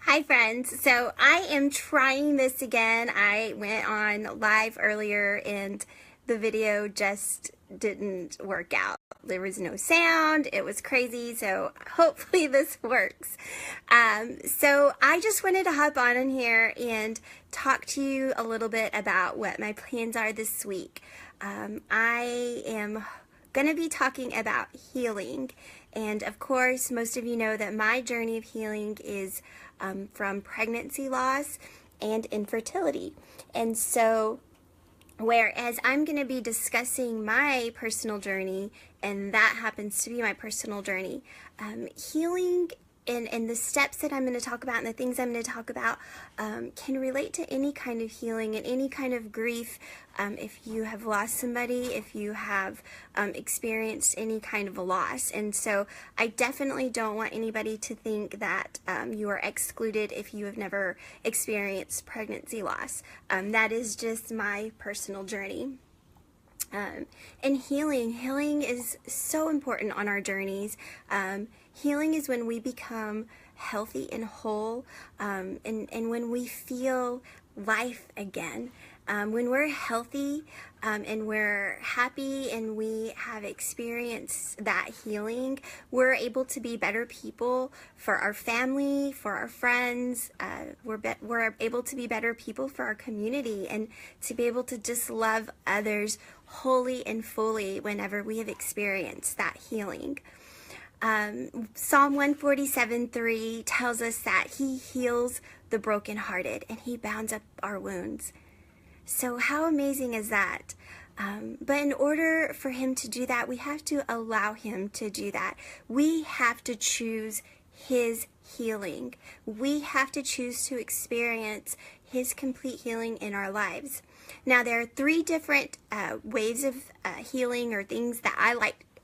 Hi friends, so I am trying this again. I went on live earlier and the video just didn't work out. There was no sound, it was crazy, so hopefully this works. So I just wanted to hop on in here and talk to you a little bit about what my plans are this week. I am going to be talking about healing, and of course most of you know that my journey of healing is from pregnancy loss and infertility. And so whereas I'm going to be discussing my personal journey, and that happens to be my personal journey, healing and the steps that I'm going to talk about and the things I'm going to talk about can relate to any kind of healing and any kind of grief. If you have lost somebody, if you have experienced any kind of a loss. And so I definitely don't want anybody to think that you are excluded if you have never experienced pregnancy loss. That is just my personal journey. And healing is so important on our journeys. Healing is when we become healthy and whole, and when we feel life again. When we're healthy and we're happy and we have experienced that healing, we're able to be better people for our family, for our friends. We're able to be better people for our community and to be able to just love others wholly and fully whenever we have experienced that healing. Psalm 147:3 tells us that He heals the brokenhearted and He bounds up our wounds. So how amazing is that? But in order for Him to do that, we have to allow Him to do that. We have to choose His healing. We have to choose to experience His complete healing in our lives. Now, there are three different waves of healing, or things that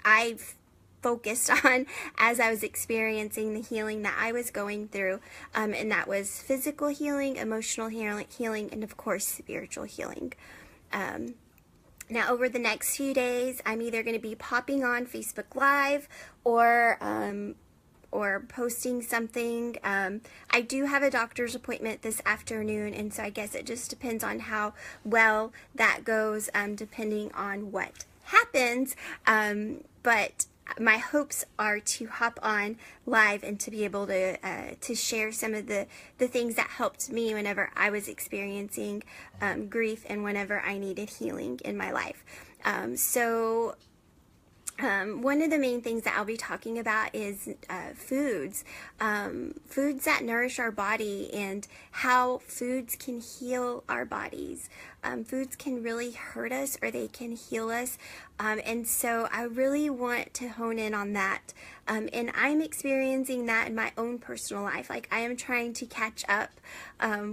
I've focused on as I was experiencing the healing that I was going through, and that was physical healing, emotional healing, and of course spiritual healing. Now over the next few days, I'm either going to be popping on Facebook Live or posting something. I do have a doctor's appointment this afternoon, and so I guess it just depends on how well that goes, depending on what happens. But my hopes are to hop on live and to be able to share some of the things that helped me whenever I was experiencing grief and whenever I needed healing in my life. One of the main things that I'll be talking about is foods that nourish our body and how foods can heal our bodies. Foods can really hurt us or they can heal us, and so I really want to hone in on that, and I'm experiencing that in my own personal life. Like, I am trying to catch up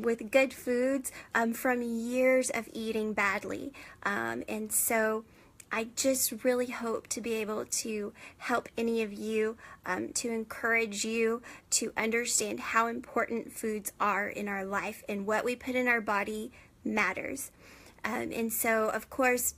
with good foods from years of eating badly, and so I just really hope to be able to help any of you, to encourage you to understand how important foods are in our life, and what we put in our body matters. And so, of course,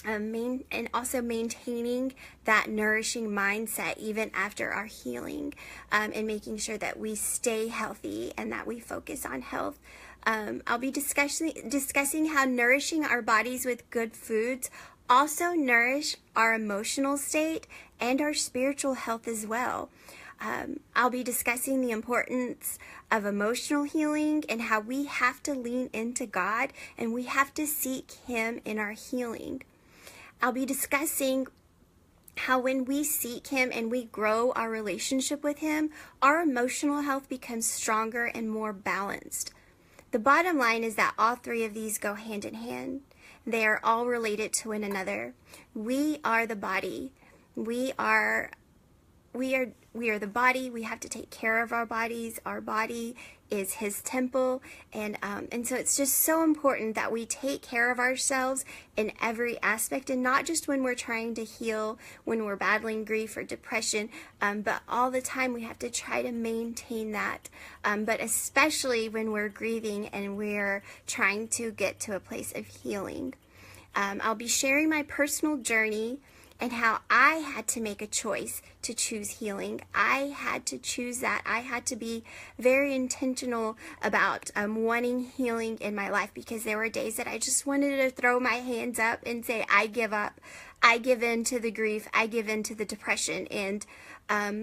and also maintaining that nourishing mindset even after our healing, and making sure that we stay healthy and that we focus on health. I'll be discussing how nourishing our bodies with good foods also nourish our emotional state and our spiritual health as well. I'll be discussing the importance of emotional healing and how we have to lean into God and we have to seek Him in our healing. I'll be discussing how when we seek Him and we grow our relationship with Him, our emotional health becomes stronger and more balanced. The bottom line is that all three of these go hand in hand. They are all related to one another. We are the body. We are the body. We have to take care of our bodies. Our body is His temple, and so it's just so important that we take care of ourselves in every aspect, and not just when we're trying to heal, when we're battling grief or depression, but all the time we have to try to maintain that, but especially when we're grieving and we're trying to get to a place of healing. I'll be sharing my personal journey and how I had to make a choice to choose healing. I had to choose that. I had to be very intentional about wanting healing in my life, because there were days that I just wanted to throw my hands up and say, I give up. I give in to the grief. I give in to the depression. And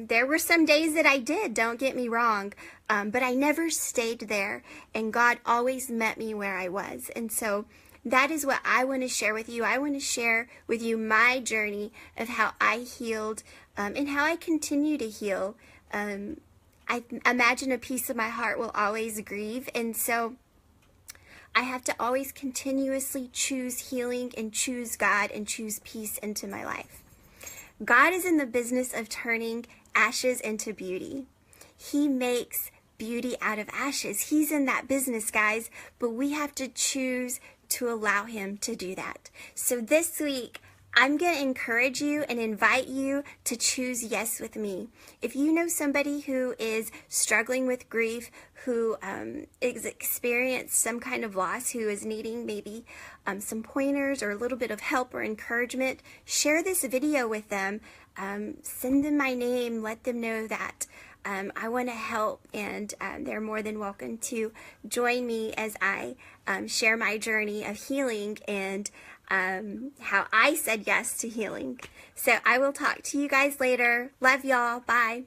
there were some days that I did, don't get me wrong, but I never stayed there, and God always met me where I was. And so that is what I want to share with you. I want to share with you my journey of how I healed and how I continue to heal. I imagine a piece of my heart will always grieve, and so I have to always continuously choose healing and choose God and choose peace into my life. God is in the business of turning ashes into beauty. He makes beauty out of ashes. He's in that business, guys, but we have to choose to allow him to do that. So this week, I'm going to encourage you and invite you to choose yes with me. If you know somebody who is struggling with grief, who has experienced some kind of loss, who is needing maybe some pointers or a little bit of help or encouragement, share this video with them. Send them my name. Let them know that I want to help, and they're more than welcome to join me as I share my journey of healing and how I said yes to healing. So I will talk to you guys later. Love y'all. Bye.